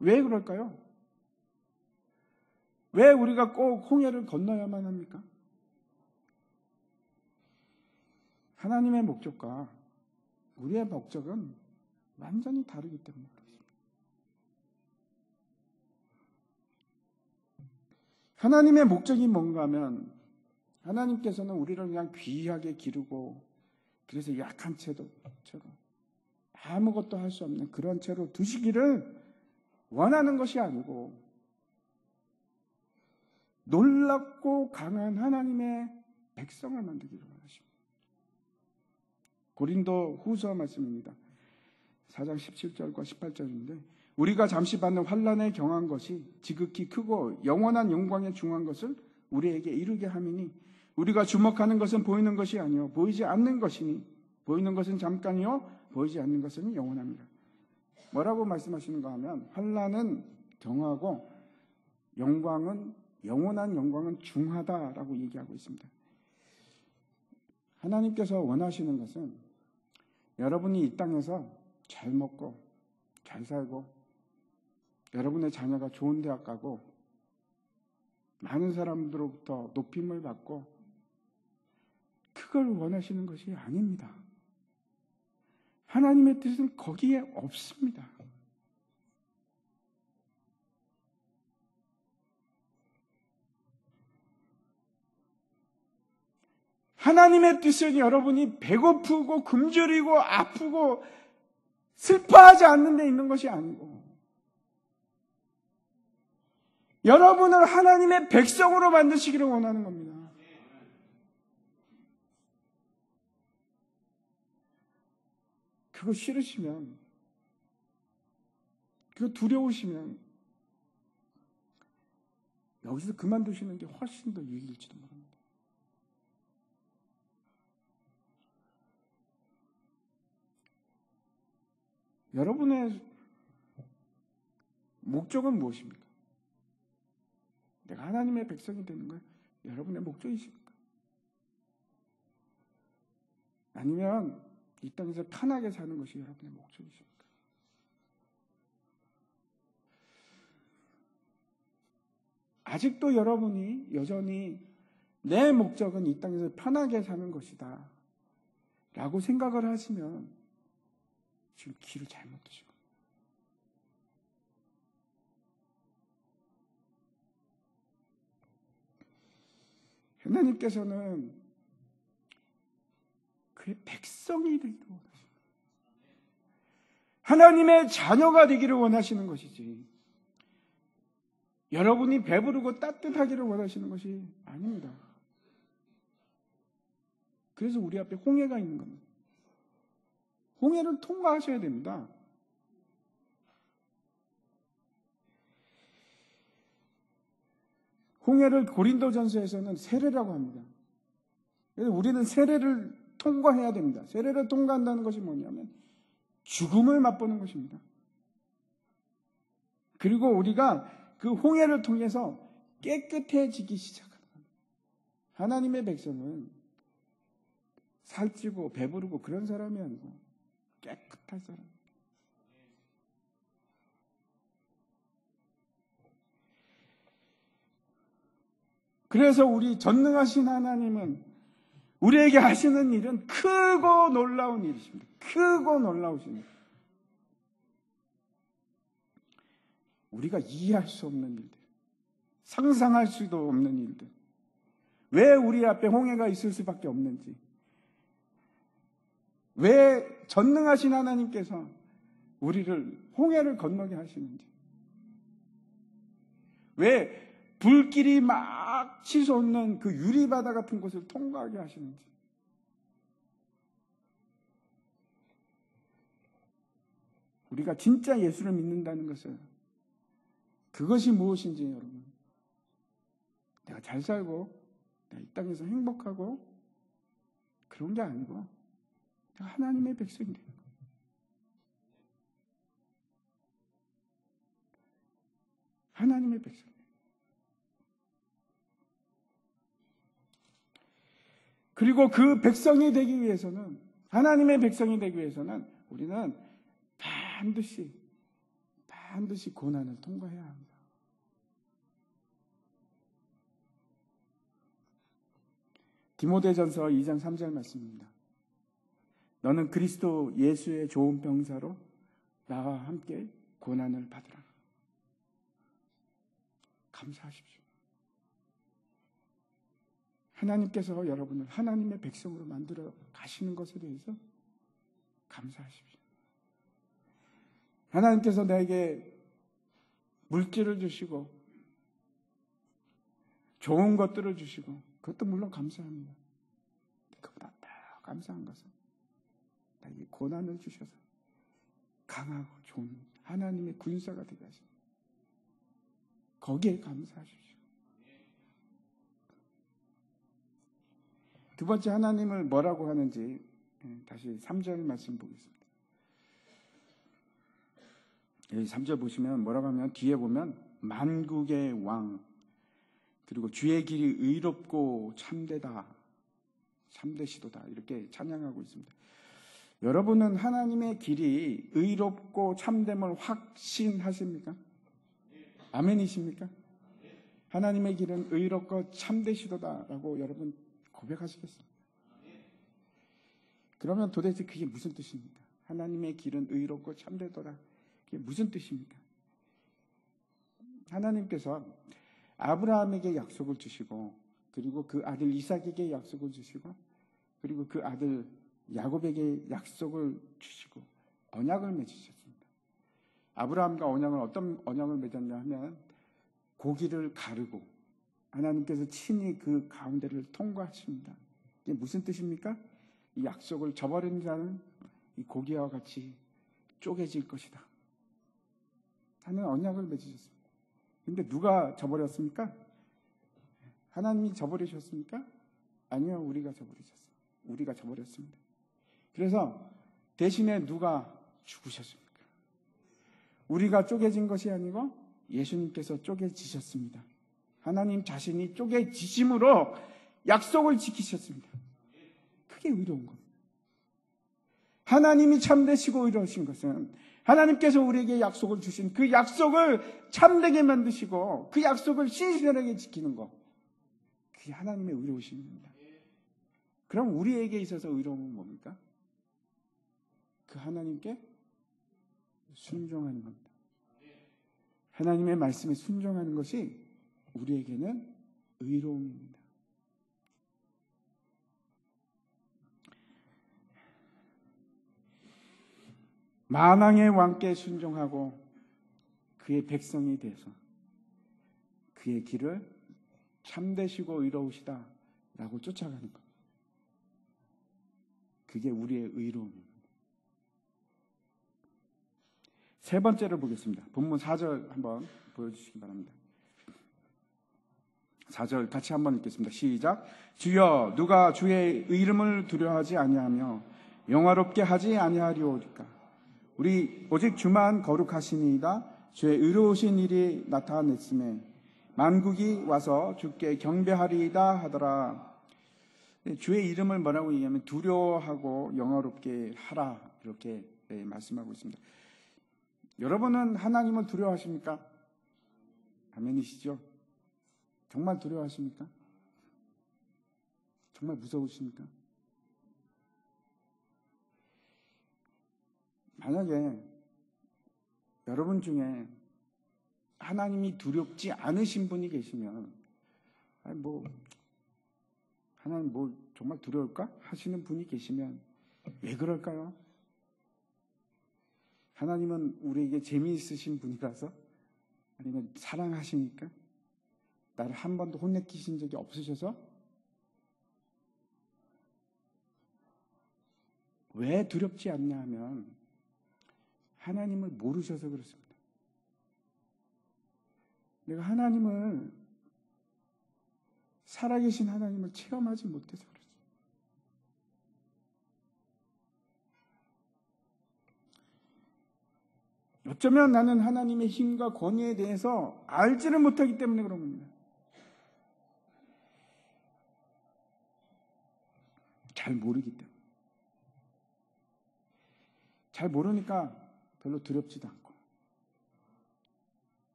왜 그럴까요? 왜 우리가 꼭 홍해를 건너야만 합니까? 하나님의 목적과 우리의 목적은 완전히 다르기 때문에 그렇습니다. 하나님의 목적이 뭔가 하면 하나님께서는 우리를 그냥 귀하게 기르고 그래서 약한 채로 아무것도 할 수 없는 그런 채로 두시기를 원하는 것이 아니고 놀랍고 강한 하나님의 백성을 만들기를 원하십니다. 고린도 후서 말씀입니다. 4장 17절과 18절인데 우리가 잠시 받는 환난에 경한 것이 지극히 크고 영원한 영광에 중한 것을 우리에게 이루게 함이니 우리가 주목하는 것은 보이는 것이 아니요 보이지 않는 것이니 보이는 것은 잠깐이요 보이지 않는 것은 영원합니다. 뭐라고 말씀하시는가 하면 환난은 경하고 영원한 영광은 중하다라고 얘기하고 있습니다. 하나님께서 원하시는 것은 여러분이 이 땅에서 잘 먹고 잘 살고 여러분의 자녀가 좋은 대학 가고 많은 사람들로부터 높임을 받고 그걸 원하시는 것이 아닙니다. 하나님의 뜻은 거기에 없습니다. 하나님의 뜻은 여러분이 배고프고 굶주리고 아프고 슬퍼하지 않는 데 있는 것이 아니고 여러분을 하나님의 백성으로 만드시기를 원하는 겁니다. 그거 싫으시면, 그거 두려우시면 여기서 그만두시는 게 훨씬 더 유익일지도 모릅니다. 여러분의 목적은 무엇입니까? 내가 하나님의 백성이 되는 건 여러분의 목적이십니까? 아니면 이 땅에서 편하게 사는 것이 여러분의 목적이십니까? 아직도 여러분이 여전히 내 목적은 이 땅에서 편하게 사는 것이다 라고 생각을 하시면 지금 길을 잘못 드시고 하나님께서는 그의 백성이 되기를 원하십니다. 하나님의 자녀가 되기를 원하시는 것이지 여러분이 배부르고 따뜻하기를 원하시는 것이 아닙니다. 그래서 우리 앞에 홍해가 있는 겁니다. 홍해를 통과하셔야 됩니다. 홍해를 고린도전서에서는 세례라고 합니다. 그래서 우리는 세례를 통과해야 됩니다. 세례를 통과한다는 것이 뭐냐면 죽음을 맛보는 것입니다. 그리고 우리가 그 홍해를 통해서 깨끗해지기 시작합니다. 하나님의 백성은 살찌고 배부르고 그런 사람이 아니고 깨끗한 사람. 그래서 우리 전능하신 하나님은 우리에게 하시는 일은 크고 놀라운 일이십니다. 크고 놀라우신 일. 우리가 이해할 수 없는 일들, 상상할 수도 없는 일들, 왜 우리 앞에 홍해가 있을 수밖에 없는지, 왜 전능하신 하나님께서 우리를 홍해를 건너게 하시는지, 왜 불길이 막 치솟는 그 유리바다 같은 곳을 통과하게 하시는지, 우리가 진짜 예수를 믿는다는 것을, 그것이 무엇인지 여러분, 내가 잘 살고 내가 이 땅에서 행복하고 그런 게 아니고 내가 하나님의 백성이 되는 거예요. 하나님의 백성. 그리고 그 백성이 되기 위해서는, 하나님의 백성이 되기 위해서는 우리는 반드시 고난을 통과해야 합니다. 디모데전서 2장 3절 말씀입니다. 너는 그리스도 예수의 좋은 병사로 나와 함께 고난을 받으라. 감사하십시오. 하나님께서 여러분을 하나님의 백성으로 만들어 가시는 것에 대해서 감사하십시오. 하나님께서 나에게 물질을 주시고 좋은 것들을 주시고, 그것도 물론 감사합니다. 그보다 더 감사한 것은 나에게 고난을 주셔서 강하고 좋은 하나님의 군사가 되게 하십니다. 거기에 감사하십시오. 두 번째, 하나님을 뭐라고 하는지 다시 3절 말씀 보겠습니다. 여기 3절 보시면 뭐라고 하면, 뒤에 보면 만국의 왕, 그리고 주의 길이 의롭고 참되다, 참되시도다, 이렇게 찬양하고 있습니다. 여러분은 하나님의 길이 의롭고 참됨을 확신하십니까? 아멘이십니까? 하나님의 길은 의롭고 참되시도다라고 여러분 고백하시겠습니까? 그러면 도대체 그게 무슨 뜻입니까? 하나님의 길은 의롭고 참되도다, 그게 무슨 뜻입니까? 하나님께서 아브라함에게 약속을 주시고, 그리고 그 아들 이삭에게 약속을 주시고, 그리고 그 아들 야곱에게 약속을 주시고 언약을 맺으셨습니다. 아브라함과 어떤 언약을 맺었냐 하면, 고기를 가르고 하나님께서 친히 그 가운데를 통과하십니다. 이게 무슨 뜻입니까? 이 약속을 저버린 자는 이 고기와 같이 쪼개질 것이다 하는 언약을 맺으셨습니다. 근데 누가 저버렸습니까? 하나님이 저버리셨습니까? 아니요, 우리가 저버렸습니다. 그래서 대신에 누가 죽으셨습니까? 우리가 쪼개진 것이 아니고 예수님께서 쪼개지셨습니다. 하나님 자신이 쪼개지심으로 약속을 지키셨습니다. 그게 의로운 겁니다. 하나님이 참되시고 의로우신 것은 하나님께서 우리에게 약속을 주신 그 약속을 참되게 만드시고 그 약속을 신실하게 지키는 것, 그게 하나님의 의로우심입니다. 그럼 우리에게 있어서 의로움은 뭡니까? 그 하나님께 순종하는 겁니다. 하나님의 말씀에 순종하는 것이 우리에게는 의로움입니다. 만왕의 왕께 순종하고 그의 백성이 돼서 그의 길을 참되시고 의로우시다 라고 쫓아가는 것, 그게 우리의 의로움입니다. 세 번째를 보겠습니다. 본문 4절 한번 보여주시기 바랍니다. 4절 같이 한번 읽겠습니다. 시작. 주여, 누가 주의 이름을 두려워하지 아니하며 영화롭게 하지 아니하리오리까? 우리 오직 주만 거룩하시니이다. 주의 의로우신 일이 나타냈음에 만국이 와서 주께 경배하리이다 하더라. 주의 이름을 뭐라고 얘기하면 두려워하고 영화롭게 하라, 이렇게 말씀하고 있습니다. 여러분은 하나님을 두려워하십니까? 아멘이시죠? 정말 두려워하십니까? 정말 무서우십니까? 만약에 여러분 중에 하나님이 두렵지 않으신 분이 계시면, 하나님 정말 두려울까? 하시는 분이 계시면 왜 그럴까요? 하나님은 우리에게 재미있으신 분이라서? 아니면 사랑하시니까? 나를 한 번도 혼내키신 적이 없으셔서? 왜 두렵지 않냐 하면 하나님을 모르셔서 그렇습니다. 내가 살아계신 하나님을 체험하지 못해서 그렇죠. 어쩌면 나는 하나님의 힘과 권위에 대해서 알지를 못하기 때문에 그런 겁니다. 잘 모르기 때문에. 잘 모르니까 별로 두렵지도 않고.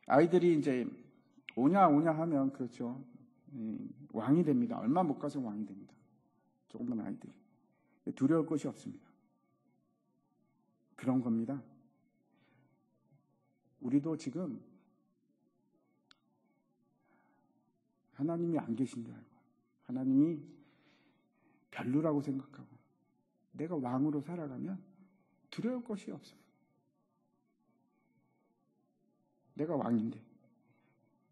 아이들이 이제 오냐 하면 그렇죠. 왕이 됩니다. 얼마 못 가서 왕이 됩니다. 조금만 아이들이. 두려울 것이 없습니다. 그런 겁니다. 우리도 지금 하나님이 안 계신 줄 알고, 하나님이 별로라고 생각하고, 내가 왕으로 살아가면 두려울 것이 없습니다. 내가 왕인데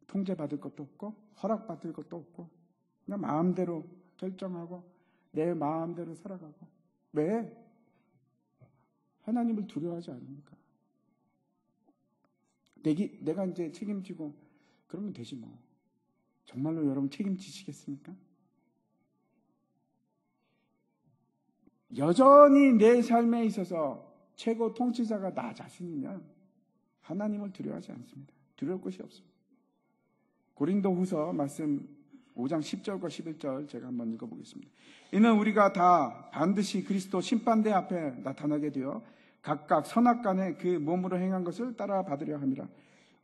통제받을 것도 없고 허락받을 것도 없고 그냥 마음대로 결정하고 내 마음대로 살아가고. 왜? 하나님을 두려워하지 않습니까? 내가 이제 책임지고 그러면 되지 뭐. 정말로 여러분 책임지시겠습니까? 여전히 내 삶에 있어서 최고 통치자가 나 자신이면 하나님을 두려워하지 않습니다. 두려울 것이 없습니다. 고린도후서 말씀 5장 10절과 11절 제가 한번 읽어보겠습니다. 이는 우리가 다 반드시 그리스도 심판대 앞에 나타나게 되어 각각 선악간에 그 몸으로 행한 것을 따라 받으려 함이라.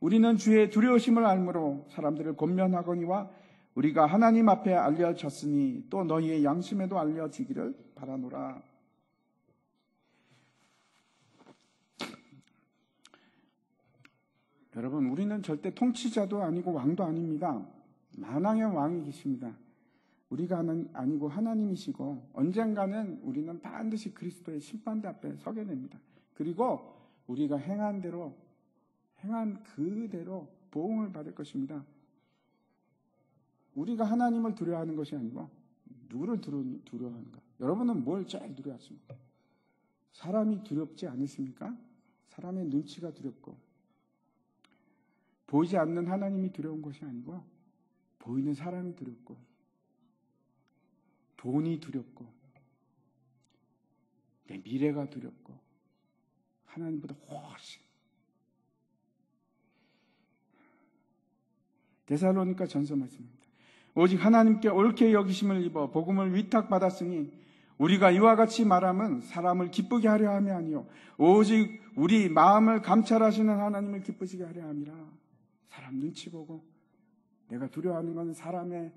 우리는 주의 두려우심을 알므로 사람들을 권면하거니와 우리가 하나님 앞에 알려졌으니 또 너희의 양심에도 알려지기를 바라노라. 여러분, 우리는 절대 통치자도 아니고 왕도 아닙니다. 만왕의 왕이 계십니다. 우리가 아니고 하나님이시고 언젠가는 우리는 반드시 그리스도의 심판대 앞에 서게 됩니다. 그리고 우리가 행한 그대로 보응을 받을 것입니다. 우리가 하나님을 두려워하는 것이 아니고 누구를 두려워하는가? 여러분은 뭘 제일 두려워하십니까? 사람이 두렵지 않으십니까? 사람의 눈치가 두렵고 보이지 않는 하나님이 두려운 것이 아니고 보이는 사람이 두렵고 돈이 두렵고 내 미래가 두렵고 하나님보다 훨씬. 데살로니가 전서 말씀입니다. 오직 하나님께 옳게 여기심을 입어 복음을 위탁받았으니 우리가 이와 같이 말함은 사람을 기쁘게 하려 함이 아니요 오직 우리 마음을 감찰하시는 하나님을 기쁘시게 하려 함이라. 사람 눈치 보고 내가 두려워하는 건 사람의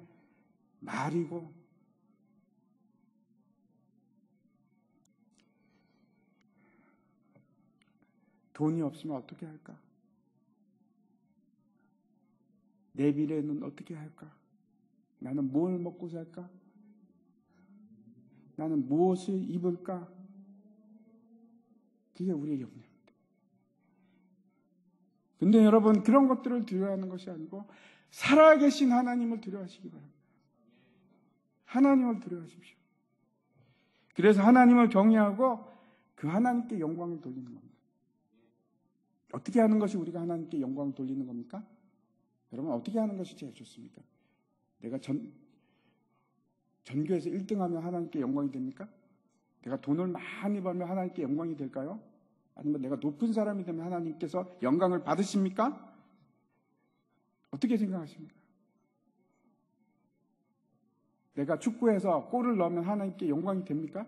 말이고 돈이 없으면 어떻게 할까? 내 미래는 어떻게 할까? 나는 뭘 먹고 살까? 나는 무엇을 입을까? 그게 우리의 염려입니다. 근데 여러분, 그런 것들을 두려워하는 것이 아니고 살아계신 하나님을 두려워하시기 바랍니다. 하나님을 두려워하십시오. 그래서 하나님을 경외하고 그 하나님께 영광을 돌리는 겁니다. 어떻게 하는 것이 우리가 하나님께 영광을 돌리는 겁니까? 여러분, 어떻게 하는 것이 제일 좋습니까? 내가 전교에서 1등하면 하나님께 영광이 됩니까? 내가 돈을 많이 벌면 하나님께 영광이 될까요? 아니면 내가 높은 사람이 되면 하나님께서 영광을 받으십니까? 어떻게 생각하십니까? 내가 축구에서 골을 넣으면 하나님께 영광이 됩니까?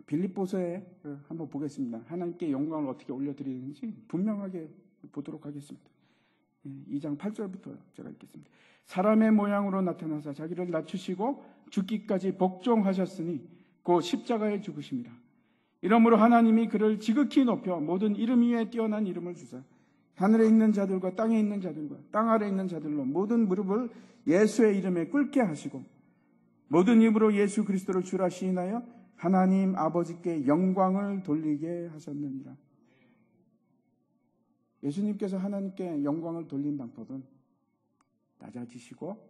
빌립보서에 한번 보겠습니다. 하나님께 영광을 어떻게 올려드리는지 분명하게 보도록 하겠습니다. 2장 8절부터 제가 읽겠습니다. 사람의 모양으로 나타나사 자기를 낮추시고 죽기까지 복종하셨으니 곧 십자가에 죽으심이라. 이러므로 하나님이 그를 지극히 높여 모든 이름 위에 뛰어난 이름을 주사 하늘에 있는 자들과 땅에 있는 자들과 땅 아래에 있는 자들로 모든 무릎을 예수의 이름에 꿇게 하시고 모든 입으로 예수 그리스도를 주라 시인하여 하나님 아버지께 영광을 돌리게 하셨느니라. 예수님께서 하나님께 영광을 돌린 방법은 낮아지시고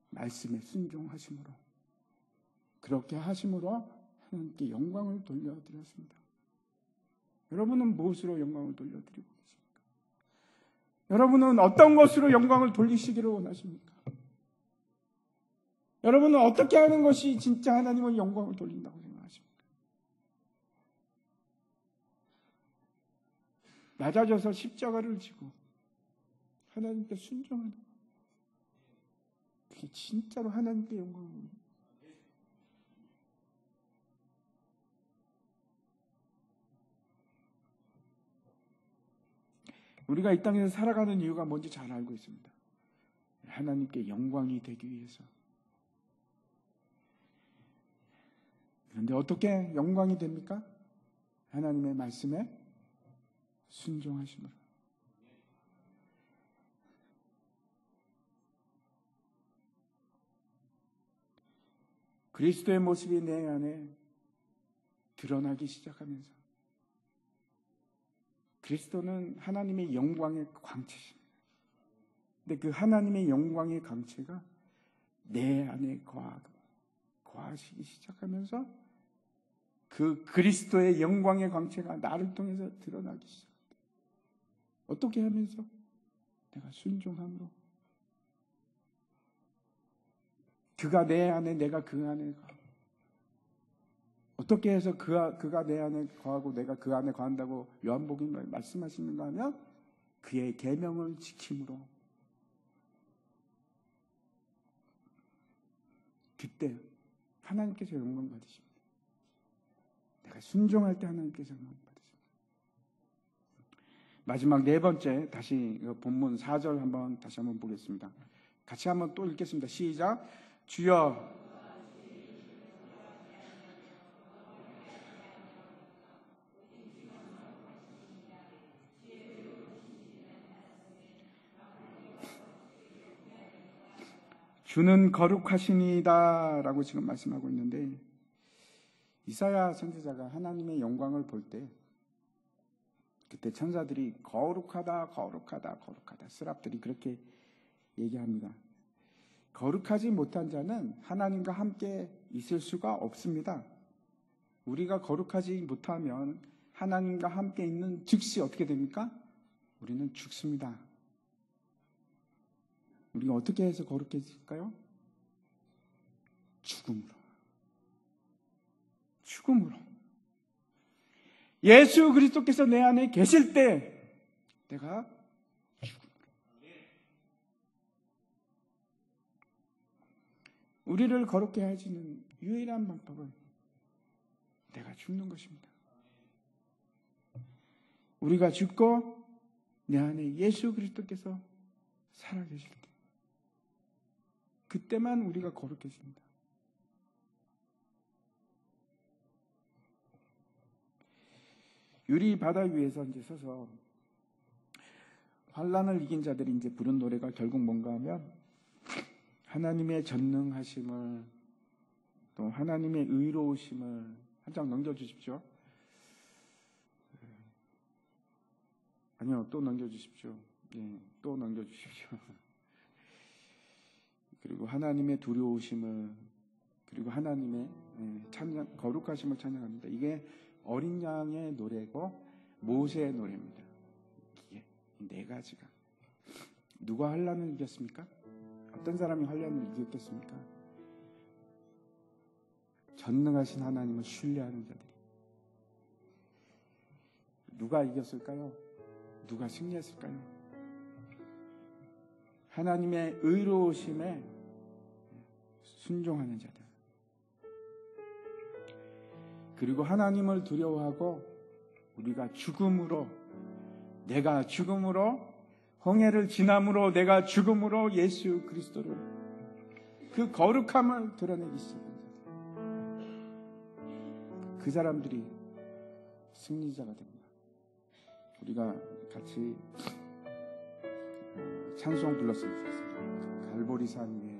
말씀에 순종하심으로, 그렇게 하심으로 하나님께 영광을 돌려드렸습니다. 여러분은 무엇으로 영광을 돌려드리고 계십니까? 여러분은 어떤 것으로 영광을 돌리시기를 원하십니까? 여러분은 어떻게 하는 것이 진짜 하나님은 영광을 돌린다고 생각하십니까? 낮아져서 십자가를 지고 하나님께 순종하는 것, 그게 진짜로 하나님께 영광입니다. 우리가 이 땅에서 살아가는 이유가 뭔지 잘 알고 있습니다. 하나님께 영광이 되기 위해서. 그런데 어떻게 영광이 됩니까? 하나님의 말씀에 순종하심으로. 그리스도의 모습이 내 안에 드러나기 시작하면서, 그리스도는 하나님의 영광의 광채십니다. 근데 그 하나님의 영광의 광채가 내 안에 거하시기 시작하면서 그 그리스도의 영광의 광채가 나를 통해서 드러나기 시작합니다. 어떻게 하면서? 내가 순종함으로. 그가 내 안에, 내가 그 안에 가. 어떻게 해서 그가 내 안에 거하고 내가 그 안에 거한다고 요한복음에 말씀하시는가 하면 그의 계명을 지킴으로. 그때 하나님께서 영광 받으십니다. 내가 순종할 때 하나님께서 영광 받으십니다. 마지막 네 번째, 다시 본문 4절 다시 한번 보겠습니다. 같이 한번 또 읽겠습니다. 시작. 주여 주는 거룩하시니이다 라고 지금 말씀하고 있는데, 이사야 선지자가 하나님의 영광을 볼 때 그때 천사들이 거룩하다 거룩하다 거룩하다, 스랍들이 그렇게 얘기합니다. 거룩하지 못한 자는 하나님과 함께 있을 수가 없습니다. 우리가 거룩하지 못하면 하나님과 함께 있는 즉시 어떻게 됩니까? 우리는 죽습니다. 우리가 어떻게 해서 거룩해질까요? 죽음으로. 예수 그리스도께서 내 안에 계실 때 내가 죽음으로. 우리를 거룩해 하시는 유일한 방법은 내가 죽는 것입니다. 우리가 죽고 내 안에 예수 그리스도께서 살아계실 때, 그때만 우리가 거룩해집니다. 유리 바다 위에서 이제 서서 환란을 이긴 자들이 이제 부른 노래가 결국 뭔가 하면 하나님의 전능하심을, 또 하나님의 의로우심을, 한 장 넘겨주십시오. 아니요, 또 넘겨주십시오. 예, 또 넘겨주십시오. 그리고 하나님의 두려우심을, 그리고 하나님의 찬양, 거룩하심을 찬양합니다. 이게 어린 양의 노래고 모세의 노래입니다. 이게 네 가지가. 누가 환란을 이겼습니까? 어떤 사람이 환란을 이겼겠습니까? 전능하신 하나님을 신뢰하는 자들이. 누가 이겼을까요? 누가 승리했을까요? 하나님의 의로우심에 순종하는 자들. 그리고 하나님을 두려워하고 우리가 죽음으로, 내가 죽음으로 홍해를 지남으로 내가 죽음으로 예수 그리스도를 그 거룩함을 드러내기 시작한 자들. 그 사람들이 승리자가 됩니다. 우리가 같이 찬송 불렀으면 좋겠습니다. 갈보리 산 위에